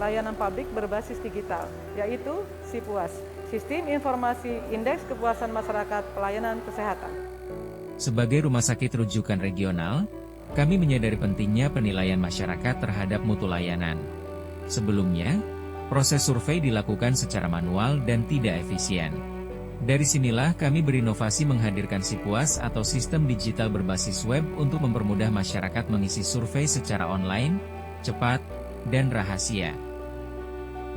layanan publik berbasis digital, yaitu SIPUAS, Sistem Informasi Indeks Kepuasan Masyarakat Pelayanan Kesehatan. Sebagai rumah sakit rujukan regional, kami menyadari pentingnya penilaian masyarakat terhadap mutu layanan. Sebelumnya, proses survei dilakukan secara manual dan tidak efisien. Dari sinilah kami berinovasi menghadirkan SIPUAS atau sistem digital berbasis web untuk mempermudah masyarakat mengisi survei secara online, cepat, dan rahasia.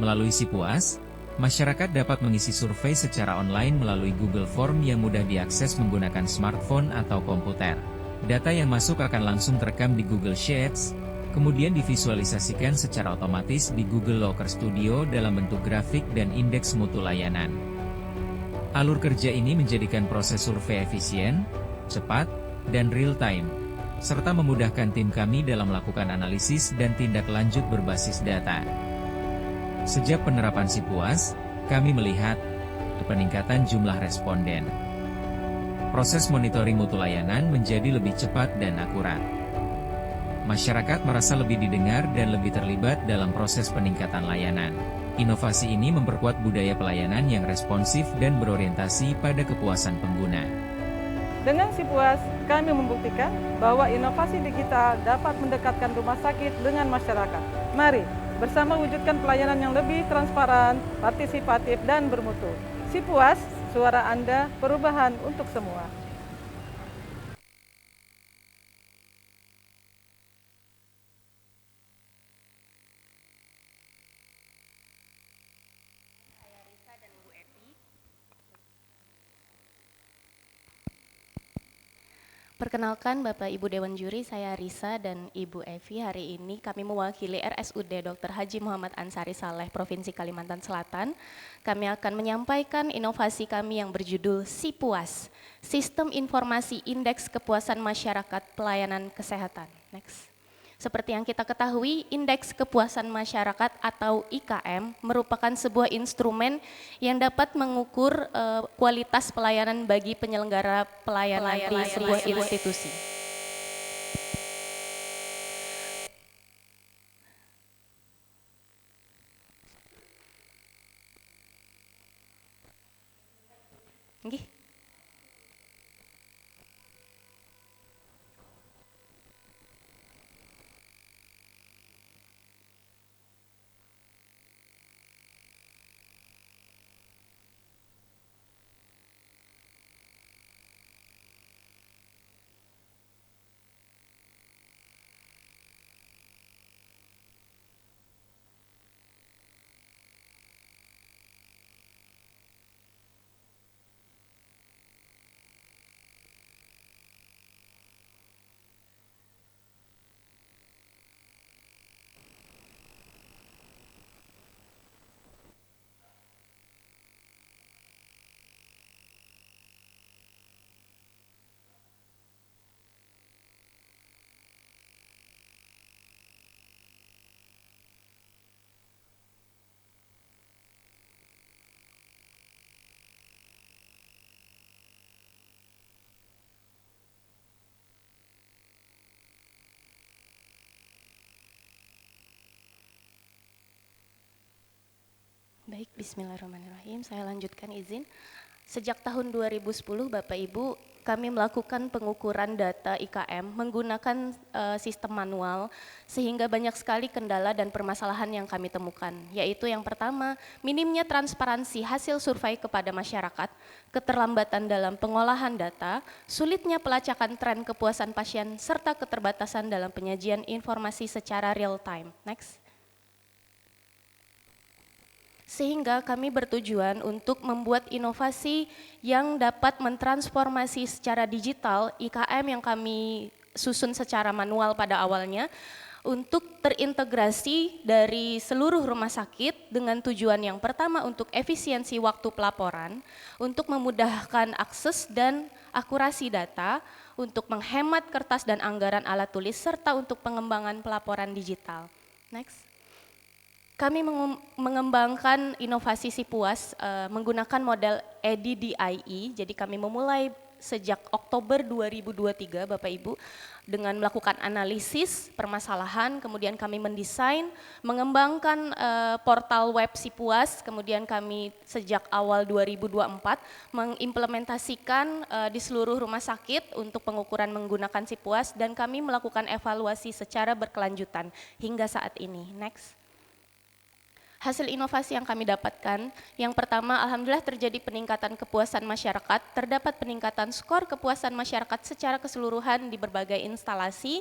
Melalui SIPUAS, masyarakat dapat mengisi survei secara online melalui Google Form yang mudah diakses menggunakan smartphone atau komputer. Data yang masuk akan langsung terekam di Google Sheets, kemudian divisualisasikan secara otomatis di Google Locker Studio dalam bentuk grafik dan indeks mutu layanan. Alur kerja ini menjadikan proses survei efisien, cepat, dan real-time, serta memudahkan tim kami dalam melakukan analisis dan tindak lanjut berbasis data. Sejak penerapan SIPUAS, kami melihat peningkatan jumlah responden. Proses monitoring mutu layanan menjadi lebih cepat dan akurat. Masyarakat merasa lebih didengar dan lebih terlibat dalam proses peningkatan layanan. Inovasi ini memperkuat budaya pelayanan yang responsif dan berorientasi pada kepuasan pengguna. Dengan SIPUAS, kami membuktikan bahwa inovasi digital dapat mendekatkan rumah sakit dengan masyarakat. Mari bersama wujudkan pelayanan yang lebih transparan, partisipatif, dan bermutu. SIPUAS, suara Anda, perubahan untuk semua. Perkenalkan Bapak Ibu Dewan Juri, saya Risa dan Ibu Evi. Hari ini kami mewakili RSUD Dr. Haji Muhammad Ansari Saleh Provinsi Kalimantan Selatan. Kami akan menyampaikan inovasi kami yang berjudul SIPUAS, Sistem Informasi Indeks Kepuasan Masyarakat Pelayanan Kesehatan. Next. Seperti yang kita ketahui, Indeks Kepuasan Masyarakat atau IKM merupakan sebuah instrumen yang dapat mengukur kualitas pelayanan bagi penyelenggara pelayanan di sebuah institusi. Nggih. Baik, bismillahirrahmanirrahim. Saya lanjutkan izin. Sejak tahun 2010, Bapak Ibu, kami melakukan pengukuran data IKM menggunakan sistem manual, sehingga banyak sekali kendala dan permasalahan yang kami temukan, yaitu yang pertama, minimnya transparansi hasil survei kepada masyarakat, keterlambatan dalam pengolahan data, sulitnya pelacakan tren kepuasan pasien, serta keterbatasan dalam penyajian informasi secara real time. Next. Sehingga kami bertujuan untuk membuat inovasi yang dapat mentransformasi secara digital IKM yang kami susun secara manual pada awalnya untuk terintegrasi dari seluruh rumah sakit dengan tujuan yang pertama untuk efisiensi waktu pelaporan, untuk memudahkan akses dan akurasi data, untuk menghemat kertas dan anggaran alat tulis, serta untuk pengembangan pelaporan digital. Next. Kami mengembangkan inovasi SIPUAS menggunakan model EDDIE, jadi kami memulai sejak Oktober 2023 Bapak Ibu dengan melakukan analisis permasalahan, kemudian kami mendesain, mengembangkan portal web Sipuas, kemudian kami sejak awal 2024 mengimplementasikan di seluruh rumah sakit untuk pengukuran menggunakan Sipuas dan kami melakukan evaluasi secara berkelanjutan hingga saat ini. Next. Hasil inovasi yang kami dapatkan, yang pertama alhamdulillah terjadi peningkatan kepuasan masyarakat, terdapat peningkatan skor kepuasan masyarakat secara keseluruhan di berbagai instalasi,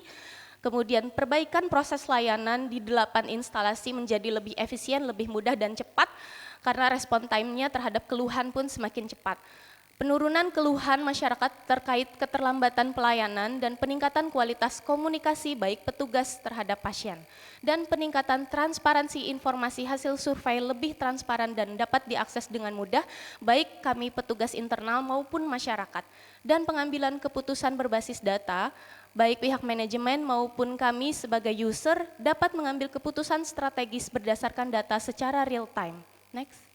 kemudian perbaikan proses layanan di 8 instalasi menjadi lebih efisien, lebih mudah dan cepat, karena respon time-nya terhadap keluhan pun semakin cepat. Penurunan keluhan masyarakat terkait keterlambatan pelayanan dan peningkatan kualitas komunikasi baik petugas terhadap pasien. Dan peningkatan transparansi informasi hasil survei lebih transparan dan dapat diakses dengan mudah baik kami petugas internal maupun masyarakat. Dan pengambilan keputusan berbasis data, baik pihak manajemen maupun kami sebagai user dapat mengambil keputusan strategis berdasarkan data secara real time. Next.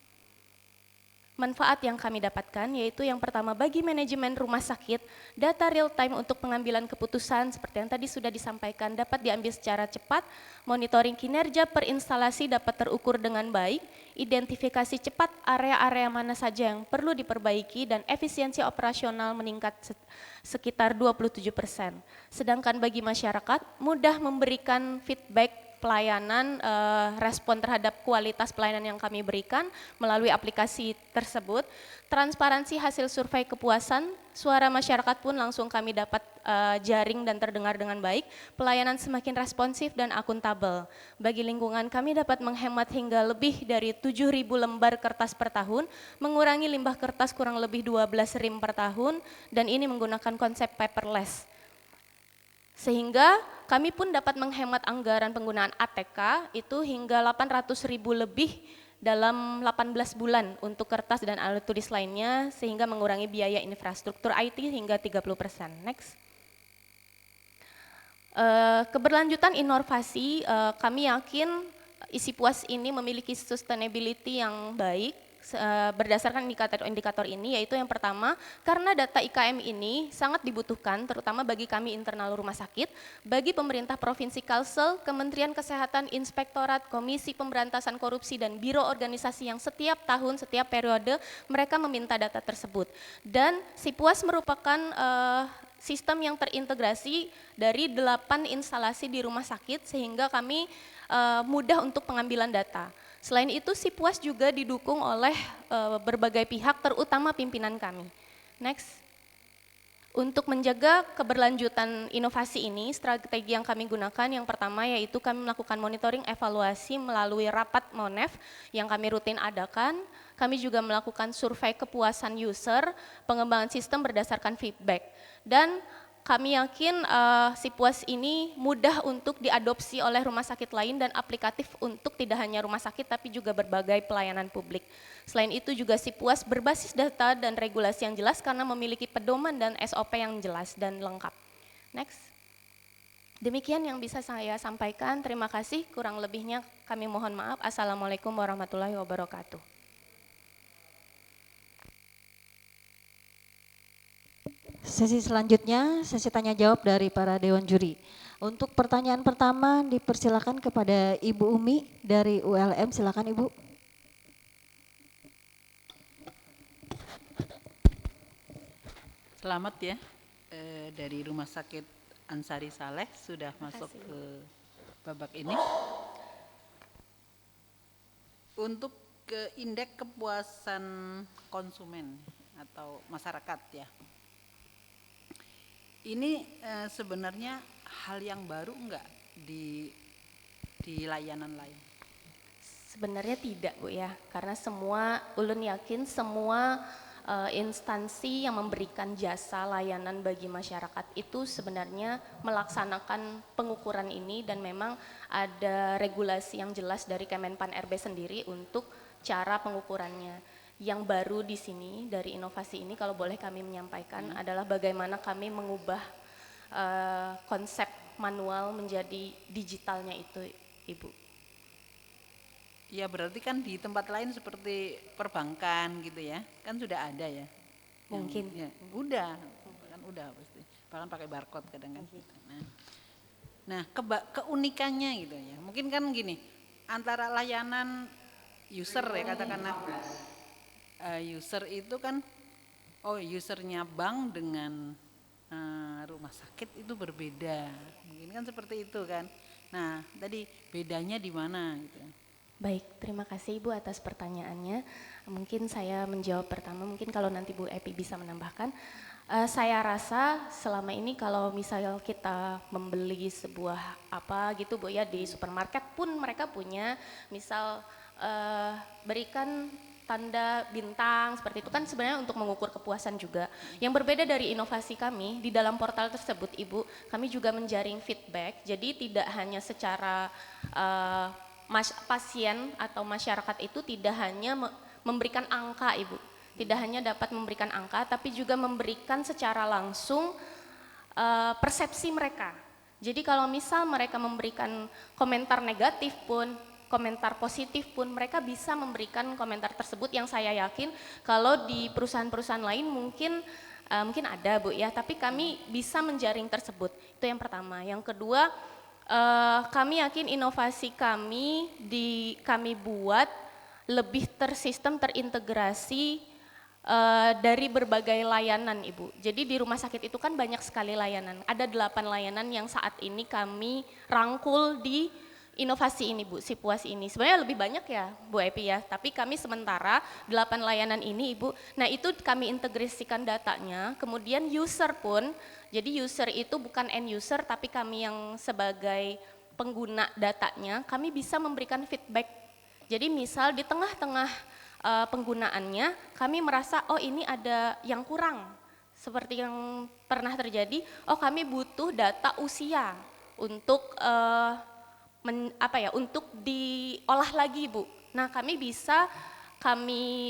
Manfaat yang kami dapatkan yaitu yang pertama bagi manajemen rumah sakit, data real time untuk pengambilan keputusan seperti yang tadi sudah disampaikan dapat diambil secara cepat, monitoring kinerja per instalasi dapat terukur dengan baik, identifikasi cepat area-area mana saja yang perlu diperbaiki dan efisiensi operasional meningkat sekitar 27%. Sedangkan bagi masyarakat mudah memberikan feedback pelayanan, respon terhadap kualitas pelayanan yang kami berikan melalui aplikasi tersebut. Transparansi hasil survei kepuasan, suara masyarakat pun langsung kami dapat jaring dan terdengar dengan baik, pelayanan semakin responsif dan akuntabel. Bagi lingkungan kami dapat menghemat hingga lebih dari 7.000 lembar kertas per tahun, mengurangi limbah kertas kurang lebih 12 rim per tahun, dan ini menggunakan konsep paperless. Sehingga kami pun dapat menghemat anggaran penggunaan ATK itu hingga 800.000 lebih dalam 18 bulan untuk kertas dan alat tulis lainnya sehingga mengurangi biaya infrastruktur IT hingga 30%. Next. Keberlanjutan inovasi, kami yakin Sipuas ini memiliki sustainability yang baik. Berdasarkan indikator-indikator ini yaitu yang pertama karena data IKM ini sangat dibutuhkan terutama bagi kami internal rumah sakit, bagi pemerintah provinsi Kalsel, Kementerian Kesehatan, Inspektorat, Komisi Pemberantasan Korupsi dan biro organisasi yang setiap tahun, setiap periode mereka meminta data tersebut. Dan Sipuas merupakan sistem yang terintegrasi dari 8 instalasi di rumah sakit sehingga kami mudah untuk pengambilan data. Selain itu Sipuas juga didukung oleh berbagai pihak terutama pimpinan kami. Next. Untuk menjaga keberlanjutan inovasi ini, strategi yang kami gunakan yang pertama yaitu kami melakukan monitoring evaluasi melalui rapat MONEF yang kami rutin adakan. Kami juga melakukan survei kepuasan user, pengembangan sistem berdasarkan feedback. Dan kami yakin Sipuas ini mudah untuk diadopsi oleh rumah sakit lain dan aplikatif untuk tidak hanya rumah sakit tapi juga berbagai pelayanan publik. Selain itu juga Sipuas berbasis data dan regulasi yang jelas karena memiliki pedoman dan SOP yang jelas dan lengkap. Next. Demikian yang bisa saya sampaikan. Terima kasih. Kurang lebihnya kami mohon maaf. Assalamualaikum warahmatullahi wabarakatuh. Sesi selanjutnya, sesi tanya jawab dari para Dewan Juri. Untuk pertanyaan pertama dipersilakan kepada Ibu Umi dari ULM, silakan Ibu. Selamat ya, dari Rumah Sakit Ansari Saleh sudah masuk ke babak ini. Untuk ke indeks kepuasan konsumen atau masyarakat ya. Ini sebenarnya hal yang baru enggak di layanan lain? Sebenarnya tidak Bu ya, karena semua, ulun yakin semua instansi yang memberikan jasa layanan bagi masyarakat itu sebenarnya melaksanakan pengukuran ini dan memang ada regulasi yang jelas dari Kemenpan RB sendiri untuk cara pengukurannya. Yang baru di sini dari inovasi ini kalau boleh kami menyampaikan adalah bagaimana kami mengubah konsep manual menjadi digitalnya itu Ibu. Ya berarti kan di tempat lain seperti perbankan gitu ya, kan sudah ada ya. Mungkin. Ya, udah udah pasti. Bahkan pakai barcode kadang kan. Nah, keunikannya gitu ya. Mungkin kan gini, antara layanan user ya katakanlah, user itu kan, usernya bank dengan rumah sakit itu berbeda. Mungkin kan seperti itu kan. Nah, tadi bedanya di mana gitu. Baik, terima kasih Ibu atas pertanyaannya. Mungkin saya menjawab pertama, mungkin kalau nanti Bu Epi bisa menambahkan. Saya rasa selama ini kalau misalnya kita membeli sebuah apa gitu Bu ya di supermarket pun mereka punya misal berikan tanda bintang seperti itu kan sebenarnya untuk mengukur kepuasan juga. Yang berbeda dari inovasi kami di dalam portal tersebut Ibu, kami juga menjaring feedback. Jadi tidak hanya secara pasien atau masyarakat itu tidak hanya memberikan angka Ibu, tidak hanya dapat memberikan angka tapi juga memberikan secara langsung persepsi mereka. Jadi kalau misal mereka memberikan komentar negatif pun, komentar positif pun, mereka bisa memberikan komentar tersebut yang saya yakin kalau di perusahaan-perusahaan lain mungkin ada Bu ya, tapi kami bisa menjaring tersebut. Itu yang pertama. Yang kedua, kami yakin inovasi kami buat lebih tersistem, terintegrasi dari berbagai layanan Ibu. Jadi di rumah sakit itu kan banyak sekali layanan. Ada 8 layanan yang saat ini kami rangkul di inovasi ini Bu, Sipuas ini. Sebenarnya lebih banyak ya Bu Epi ya, tapi kami sementara 8 layanan ini Ibu. Nah itu kami integrasikan datanya, kemudian user pun, jadi user itu bukan end user tapi kami yang sebagai pengguna datanya, kami bisa memberikan feedback. Jadi misal di tengah-tengah penggunaannya kami merasa ini ada yang kurang. Seperti yang pernah terjadi, kami butuh data usia untuk untuk diolah lagi Bu. Nah kami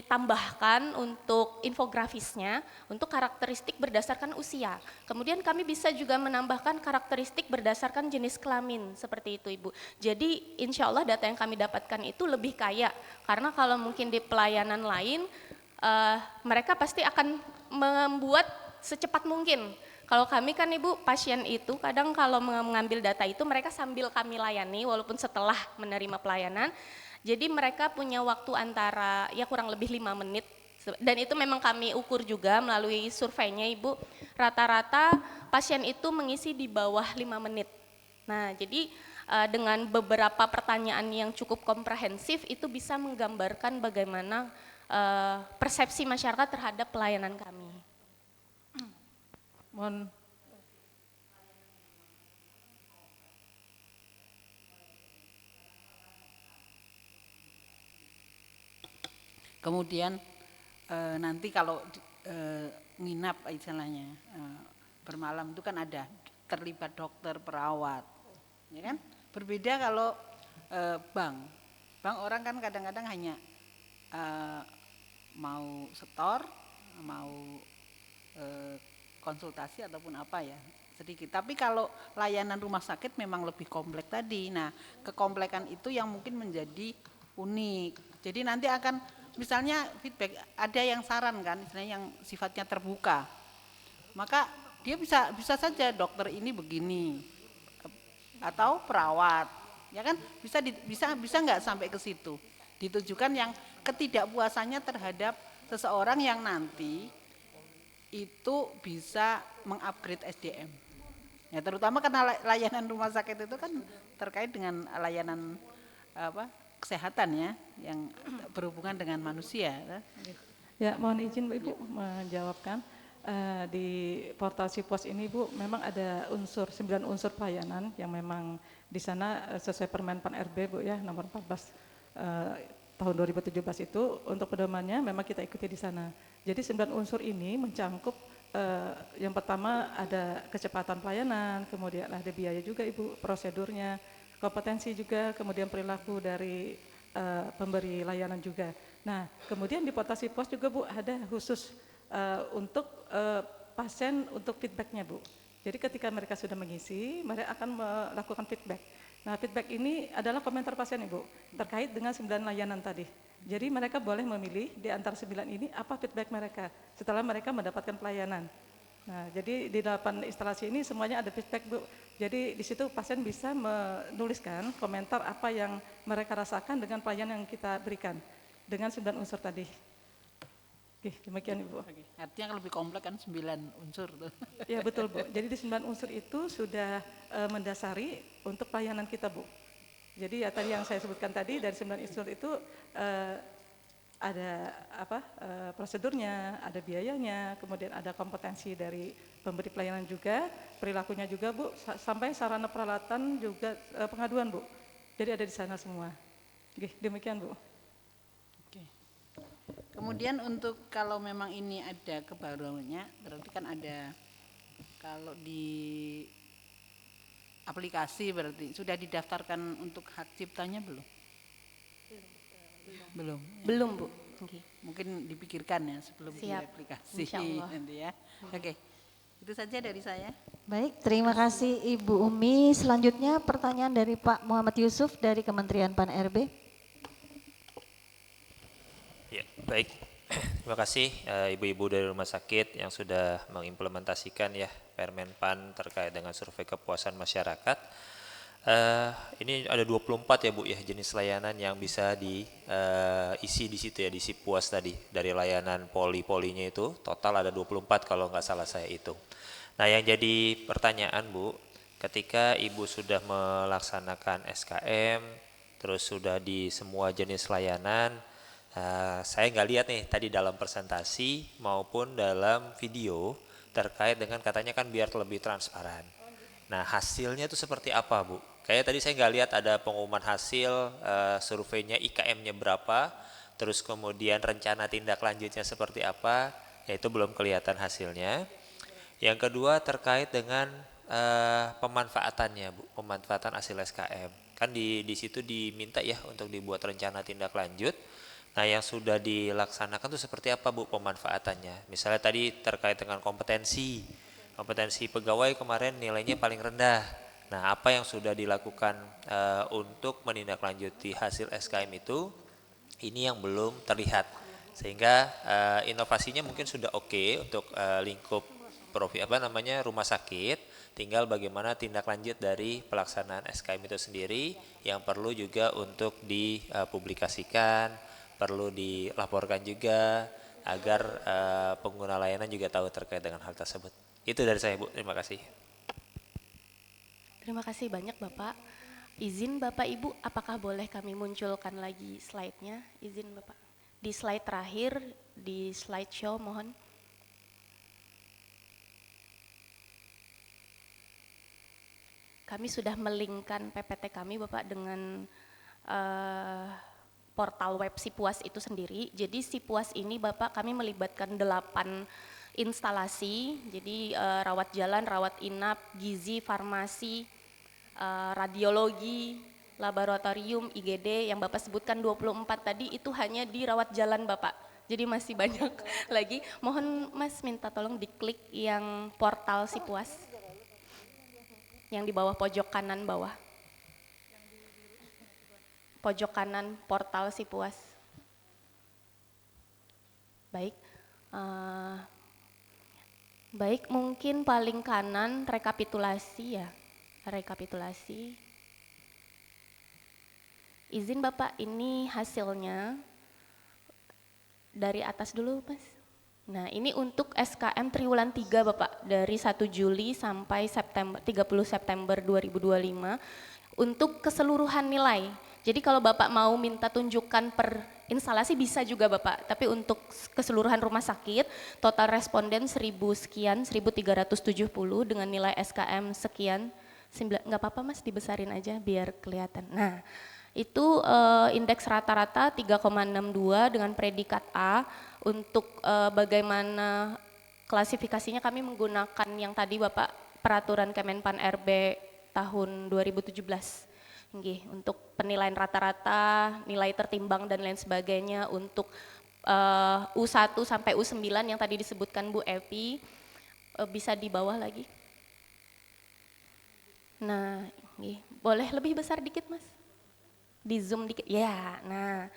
tambahkan untuk infografisnya untuk karakteristik berdasarkan usia. Kemudian kami bisa juga menambahkan karakteristik berdasarkan jenis kelamin seperti itu Ibu. Jadi insya Allah data yang kami dapatkan itu lebih kaya karena kalau mungkin di pelayanan lain mereka pasti akan membuat secepat mungkin. Kalau kami kan Ibu pasien itu kadang kalau mengambil data itu mereka sambil kami layani walaupun setelah menerima pelayanan. Jadi mereka punya waktu antara ya kurang lebih 5 menit dan itu memang kami ukur juga melalui surveinya Ibu. Rata-rata pasien itu mengisi di bawah 5 menit. Nah jadi dengan beberapa pertanyaan yang cukup komprehensif itu bisa menggambarkan bagaimana persepsi masyarakat terhadap pelayanan kami. Mohon. Kemudian nanti kalau nginap istilahnya bermalam itu kan ada terlibat dokter, perawat, ya kan? Berbeda kalau bank orang kan kadang-kadang hanya mau setor, mau konsultasi ataupun apa ya sedikit. Tapi kalau layanan rumah sakit memang lebih kompleks tadi. Nah, kekomplekan itu yang mungkin menjadi unik. Jadi nanti akan misalnya feedback ada yang saran kan, istilahnya yang sifatnya terbuka. Maka dia bisa saja dokter ini begini atau perawat, ya kan? Bisa nggak sampai ke situ. Ditujukan yang ketidakpuasannya terhadap seseorang yang nanti itu bisa mengupgrade SDM. Ya terutama karena layanan rumah sakit itu kan terkait dengan layanan kesehatan ya yang berhubungan dengan manusia. Ya mohon izin Ibu menjawabkan. Di portal Sipuas ini Bu memang ada 9 unsur pelayanan yang memang di sana sesuai Permen Pan RB Bu ya nomor 14 tahun 2017 itu untuk pedomannya memang kita ikuti di sana. Jadi 9 unsur ini mencangkup yang pertama ada kecepatan pelayanan, kemudian ada biaya juga Ibu, prosedurnya, kompetensi juga, kemudian perilaku dari pemberi layanan juga. Nah, kemudian di portal Sipuas juga Bu ada khusus untuk pasien untuk feedbacknya Bu. Jadi ketika mereka sudah mengisi, mereka akan melakukan feedback. Nah, feedback ini adalah komentar pasien Ibu terkait dengan 9 layanan tadi. Jadi mereka boleh memilih di antara 9 ini apa feedback mereka setelah mereka mendapatkan pelayanan. Nah, jadi di 8 instalasi ini semuanya ada feedback, Bu. Jadi di situ pasien bisa menuliskan komentar apa yang mereka rasakan dengan pelayanan yang kita berikan dengan 9 unsur tadi. Oke, demikian Ibu. Oke. Artinya lebih kompleks kan 9 unsur tuh. Ya betul Bu, jadi di 9 unsur itu sudah mendasari untuk pelayanan kita Bu. Jadi ya tadi yang saya sebutkan tadi dari 9 unsur itu ada prosedurnya, ada biayanya, kemudian ada kompetensi dari pemberi pelayanan juga, perilakunya juga Bu, sampai sarana peralatan juga pengaduan Bu. Jadi ada di sana semua. Oke, demikian Bu. Oke. Kemudian untuk kalau memang ini ada kebaruannya, berarti kan ada kalau di aplikasi berarti sudah didaftarkan untuk hak ciptanya belum? Belum. Belum, Bu. Oke. Mungkin dipikirkan ya sebelum di Siap. aplikasi Insya Allah. nanti ya. Oke. Itu saja dari saya. Baik, terima kasih Ibu Umi. Selanjutnya pertanyaan dari Pak Muhammad Yusuf dari Kementerian Pan-RB. Ya, baik. Terima kasih ibu-ibu dari rumah sakit yang sudah mengimplementasikan ya Permenpan terkait dengan survei kepuasan masyarakat. Ini ada 24 ya Bu ya jenis layanan yang bisa diisi di situ ya, diisi puas tadi. Dari layanan poli-polinya itu total ada 24 kalau nggak salah saya hitung. Nah yang jadi pertanyaan Bu, ketika Ibu sudah melaksanakan SKM, terus sudah di semua jenis layanan, saya nggak lihat nih tadi dalam presentasi maupun dalam video terkait dengan katanya kan biar lebih transparan. Nah hasilnya itu seperti apa Bu? Kayak tadi saya nggak lihat ada pengumuman hasil surveinya IKM-nya berapa, terus kemudian rencana tindak lanjutnya seperti apa, ya itu belum kelihatan hasilnya. Yang kedua terkait dengan pemanfaatannya Bu, pemanfaatan hasil SKM. Kan di situ diminta ya untuk dibuat rencana tindak lanjut. Nah yang sudah dilaksanakan itu seperti apa Bu pemanfaatannya? Misalnya tadi terkait dengan kompetensi pegawai kemarin nilainya paling rendah. Nah apa yang sudah dilakukan untuk menindaklanjuti hasil SKM itu, ini yang belum terlihat. Sehingga inovasinya mungkin sudah oke untuk lingkup rumah sakit, tinggal bagaimana tindak lanjut dari pelaksanaan SKM itu sendiri yang perlu juga untuk dipublikasikan, perlu dilaporkan juga agar pengguna layanan juga tahu terkait dengan hal tersebut. Itu dari saya Bu, terima kasih. Terima kasih banyak Bapak. Izin Bapak Ibu, apakah boleh kami munculkan lagi slide-nya? Izin Bapak. Di slide terakhir, di slideshow mohon. Kami sudah melingkan PPT kami Bapak dengan portal web Sipuas itu sendiri. Jadi Sipuas ini Bapak kami melibatkan 8 instalasi, jadi rawat jalan, rawat inap, gizi, farmasi, radiologi, laboratorium, IGD yang Bapak sebutkan 24 tadi itu hanya di rawat jalan Bapak. Jadi masih banyak lagi. Mohon Mas minta tolong diklik yang portal Sipuas. Yang di bawah pojok kanan bawah. Pojok kanan portal Sipuas. Baik. Baik, mungkin paling kanan rekapitulasi ya. Rekapitulasi. Izin Bapak, ini hasilnya dari atas dulu Mas. Nah ini untuk SKM triwulan 3 Bapak, dari 1 Juli sampai 30 September 2025 untuk keseluruhan nilai. Jadi kalau Bapak mau minta tunjukkan per instalasi bisa juga Bapak, tapi untuk keseluruhan rumah sakit total responden 1000 sekian, 1370 dengan nilai SKM sekian, nggak apa-apa Mas dibesarin aja biar kelihatan. Nah itu indeks rata-rata 3,62 dengan predikat A. Untuk bagaimana klasifikasinya kami menggunakan yang tadi Bapak peraturan Kemenpan RB tahun 2017. Nggih, untuk penilaian rata-rata, nilai tertimbang dan lain sebagainya untuk U1 sampai U9 yang tadi disebutkan Bu Evi, bisa di bawah lagi. Nah, boleh lebih besar dikit Mas? Di zoom dikit, ya. Nah,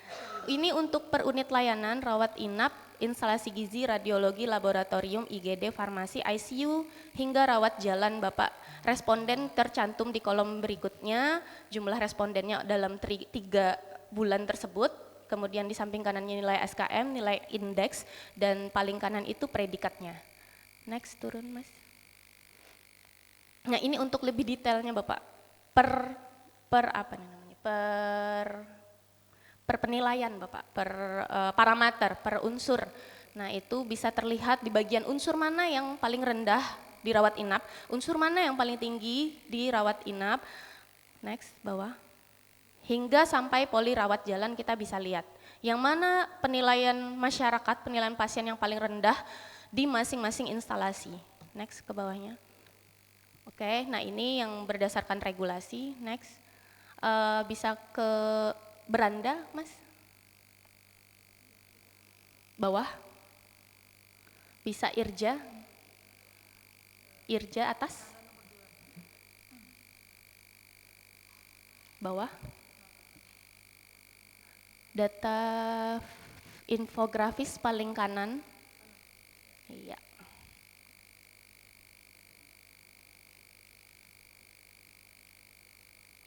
ini untuk per unit layanan rawat inap instalasi gizi, radiologi, laboratorium, IGD, farmasi, ICU, hingga rawat jalan Bapak. Responden tercantum di kolom berikutnya, jumlah respondennya dalam 3 bulan tersebut, kemudian di samping kanannya nilai SKM, nilai indeks, dan paling kanan itu predikatnya. Next, turun Mas. Nah ini untuk lebih detailnya Bapak, per apa namanya, per penilaian Bapak, per parameter, per unsur. Nah itu bisa terlihat di bagian unsur mana yang paling rendah dirawat inap, unsur mana yang paling tinggi dirawat inap, next bawah, hingga sampai poli rawat jalan kita bisa lihat. Yang mana penilaian masyarakat, penilaian pasien yang paling rendah di masing-masing instalasi. Next ke bawahnya. Oke, nah ini yang berdasarkan regulasi, next. Bisa ke beranda, Mas. Bawah. Bisa irja. Irja atas. Bawah. Data infografis paling kanan. Iya.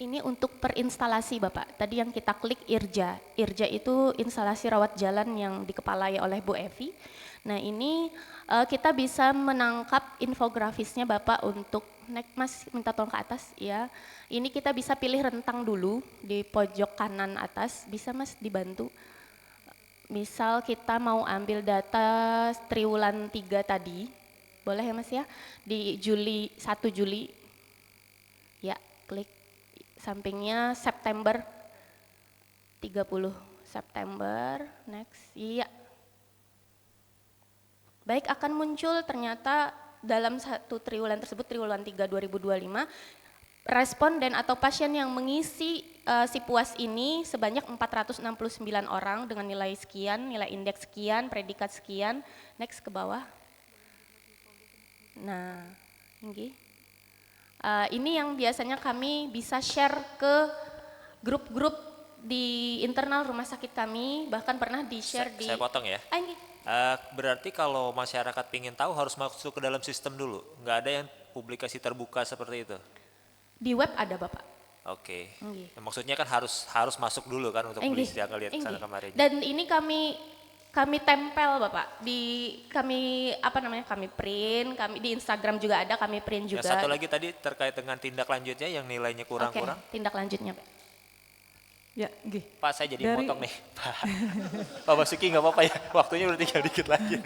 Ini untuk per instalasi Bapak, tadi yang kita klik IRJA. IRJA itu instalasi rawat jalan yang dikepalai oleh Bu Evi. Nah ini kita bisa menangkap infografisnya Bapak untuk, Mas minta tolong ke atas ya. Ini kita bisa pilih rentang dulu di pojok kanan atas, bisa Mas dibantu. Misal kita mau ambil data triwulan 3 tadi, boleh ya Mas ya, di 1 Juli, ya klik. Sampingnya September 30 September, next, iya. Baik, akan muncul ternyata dalam 1 triwulan tersebut, triwulan 3 2025, responden atau pasien yang mengisi SIPUAS ini sebanyak 469 orang dengan nilai sekian, nilai indeks sekian, predikat sekian, next ke bawah. Nah, ini. Ini yang biasanya kami bisa share ke grup-grup di internal rumah sakit kami, bahkan pernah di-share di... Saya potong ya. Berarti kalau masyarakat ingin tahu harus masuk ke dalam sistem dulu, nggak ada yang publikasi terbuka seperti itu? Di web ada Bapak. Oke. Nah, maksudnya kan harus masuk dulu kan untuk bisa lihat sana kemarin. Dan ini kami tempel Bapak, kami print, di Instagram juga ada, kami print juga. Satu lagi tadi terkait dengan tindak lanjutnya yang nilainya kurang-kurang. Oke, tindak lanjutnya Pak. Ya, Gih. Pak saya jadi potong nih. Pak Basuki nggak apa-apa ya, waktunya udah tinggal dikit lagi.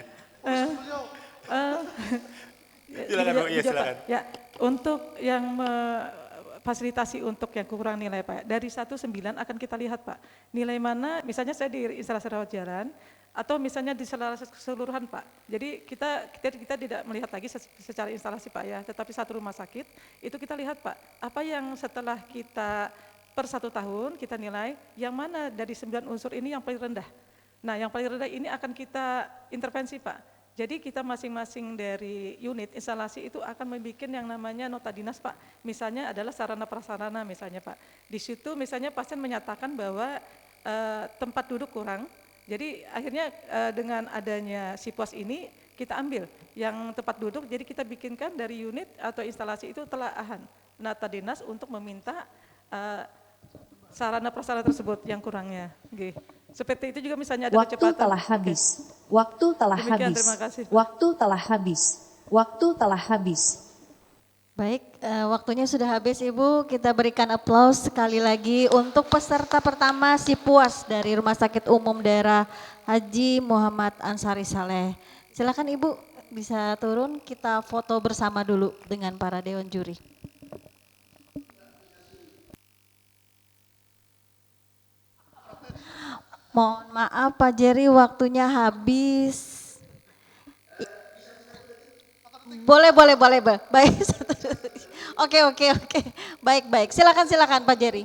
Silakan Bu, iya silakan. Ya, untuk yang fasilitasi untuk yang kurang nilai Pak, dari 1-9 akan kita lihat Pak, nilai mana, misalnya saya di instalasi rawat jalan, atau misalnya di keseluruhan Pak. Jadi kita tidak melihat lagi secara instalasi Pak ya, tetapi satu rumah sakit itu kita lihat Pak, apa yang setelah kita per 1 tahun kita nilai, yang mana dari 9 unsur ini yang paling rendah. Nah yang paling rendah ini akan kita intervensi Pak. Jadi kita masing-masing dari unit instalasi itu akan membuat yang namanya nota dinas Pak. Misalnya adalah sarana prasarana misalnya Pak. Di situ misalnya pasien menyatakan bahwa tempat duduk kurang. Jadi akhirnya dengan adanya SIPUAS ini kita ambil yang tempat duduk, jadi kita bikinkan dari unit atau instalasi itu telaahan nota dinas untuk meminta sarana prasarana tersebut yang kurangnya. Oke. Seperti itu juga misalnya ada kecepatan. Waktu telah habis. Waktu telah Demikian, habis. terima kasih. Waktu telah habis. Waktu telah habis. Baik, waktunya sudah habis Ibu, kita berikan aplaus sekali lagi untuk peserta pertama SIPUAS dari Rumah Sakit Umum Daerah Haji Muhammad Ansari Saleh. Silakan Ibu bisa turun, kita foto bersama dulu dengan para Dewan Juri. Mohon maaf Pak Jerry, waktunya habis. Boleh. Baik. Oke. Baik. Silakan Pak Jerry.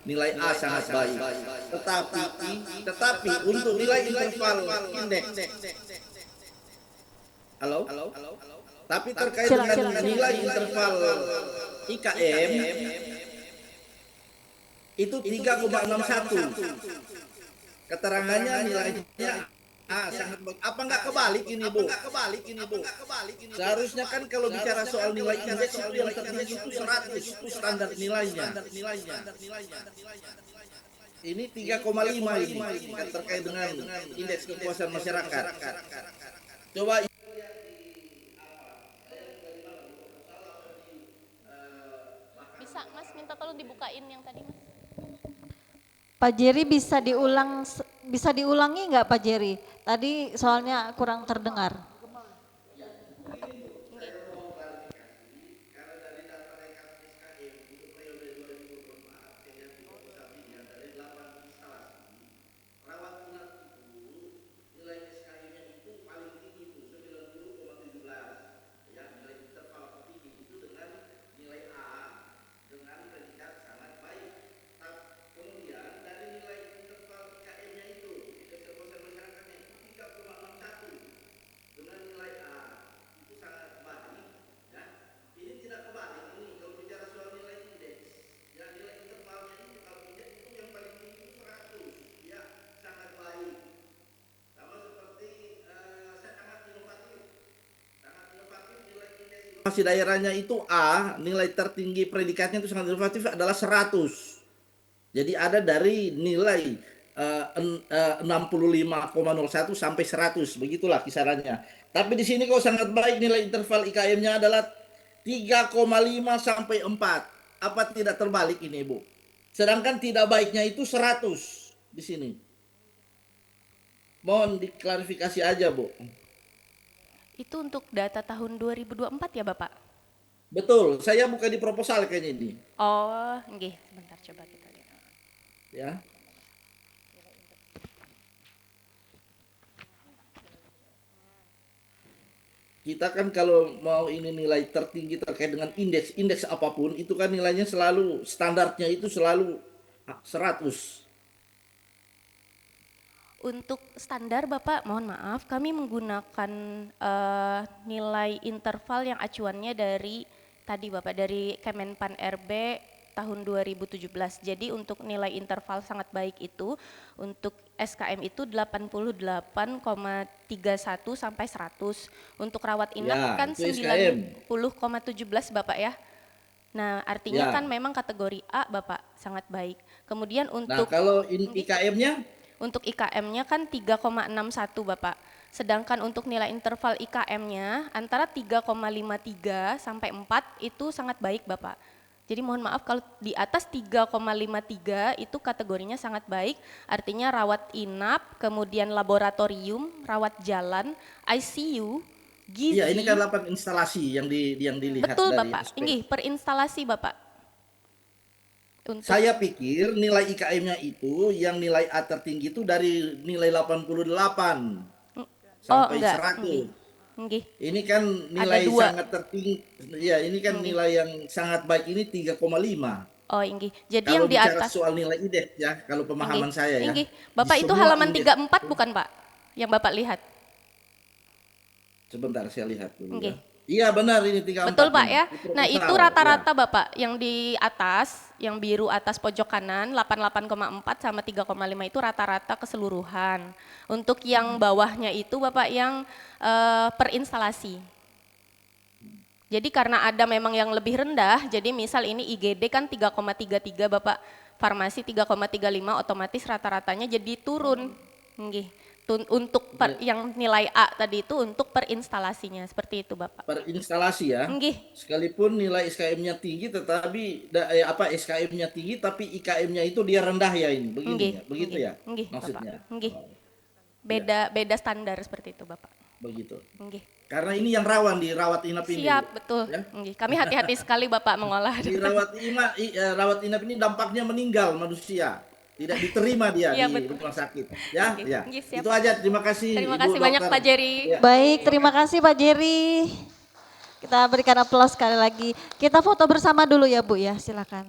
Nilai A sangat baik, tetapi untuk nilai interval indeks Halo? Tapi terkait Silakan, dengan silakan. nilai interval IKM itu 3,61. Keterangannya nilainya sangat baik. Apa nggak kebalik ini, Bu? Seharusnya kan kalau bicara soal nilai indeks itu yang tertinggi itu 100, itu standar nilainya. Ini 3,5 ini terkait dengan indeks kepuasan masyarakat. Coba Bisa Mas minta tolong dibukain yang tadi Mas. Pak Jerry bisa diulangi nggak Pak Jerry? Tadi soalnya kurang terdengar. masih daerahnya itu A, nilai tertinggi predikatnya itu sangat inovatif adalah 100. Jadi ada dari nilai 65,01 sampai 100, begitulah kisarannya. Tapi di sini kok sangat baik nilai interval IKM-nya adalah 3,5 sampai 4. Apa tidak terbalik ini, Bu? Sedangkan tidak baiknya itu 100 di sini. Mohon diklarifikasi aja, Bu. Itu untuk data tahun 2024 ya Bapak? Betul, saya buka di proposal kayaknya ini. Oh, nggih, sebentar coba kita lihat. Ya. Kita kan kalau mau ini nilai tertinggi terkait dengan indeks apapun itu kan nilainya selalu standarnya itu selalu 100. Untuk standar Bapak, mohon maaf, kami menggunakan nilai interval yang acuannya dari tadi Bapak, dari Kemenpan RB tahun 2017. Jadi untuk nilai interval sangat baik itu, untuk SKM itu 88,31 sampai 100. Untuk rawat inap Ya, kan itu SKM. 90,17 Bapak ya. Nah artinya Ya. kan memang kategori A Bapak, sangat baik. Kemudian Nah, untuk kalau IKM-nya untuk IKM-nya kan 3,61 Bapak. Sedangkan untuk nilai interval IKM-nya antara 3,53 sampai 4 itu sangat baik Bapak. Jadi mohon maaf kalau di atas 3,53 itu kategorinya sangat baik. Artinya rawat inap, kemudian laboratorium, rawat jalan, ICU, gizi. Iya, ini kan 8 instalasi yang dilihat Betul dari Bapak, aspek. ini per instalasi Bapak. Untuk Saya pikir nilai IKM-nya itu yang nilai A tertinggi itu dari nilai 88 sampai enggak, 100. nggih. Ini kan nilai dua. sangat tertinggi. Ya, ini kan nilai yang sangat baik ini 3,5. Oh, inggih. Jadi Kalau yang di bicara atas soal nilai indeks ya, kalau pemahaman Inggih, saya ya. inggih. Bapak Di itu semua halaman indeks 34 bukan Pak? Yang Bapak lihat? Sebentar saya lihat dulu Nggih. ya. Iya benar ini 34. Betul Pak ini. ya? Di Nah proposal, itu rata-rata ya. Bapak, yang di atas, yang biru atas pojok kanan, 88,4 sama 3,5 itu rata-rata keseluruhan. Untuk yang bawahnya itu Bapak yang per instalasi. Jadi karena ada memang yang lebih rendah, jadi misal ini IGD kan 3,33 Bapak, farmasi 3,35 otomatis rata-ratanya jadi turun. Nggih. Untuk yang nilai A tadi itu untuk per instalasinya, seperti itu Bapak. Per instalasi ya. Nggih. Sekalipun nilai SKM-nya tinggi tetapi SKM-nya tinggi tapi IKM-nya itu dia rendah ya ini. Begini Nggih, ya. Begitu nggih, ya. nggih, Maksudnya. Bapak. Nggih. Beda standar seperti itu Bapak. Begitu. Nggih. Karena ini yang rawan di rawat inap ini. Siap, Bu. betul. Ya? Nggih. Kami hati-hati sekali Bapak mengolah. Di rawat inap ini dampaknya meninggal manusia. Tidak diterima dia Iya, di betul. rumah sakit. Ya, Oke, ya. nggih, siap, Itu Pak. aja. Terima kasih. Terima Ibu kasih banyak Dokter. Pak Jerry. Ya. Baik, terima kasih Pak Jerry. Kita berikan aplaus sekali lagi. Kita foto bersama dulu ya Bu ya, silakan.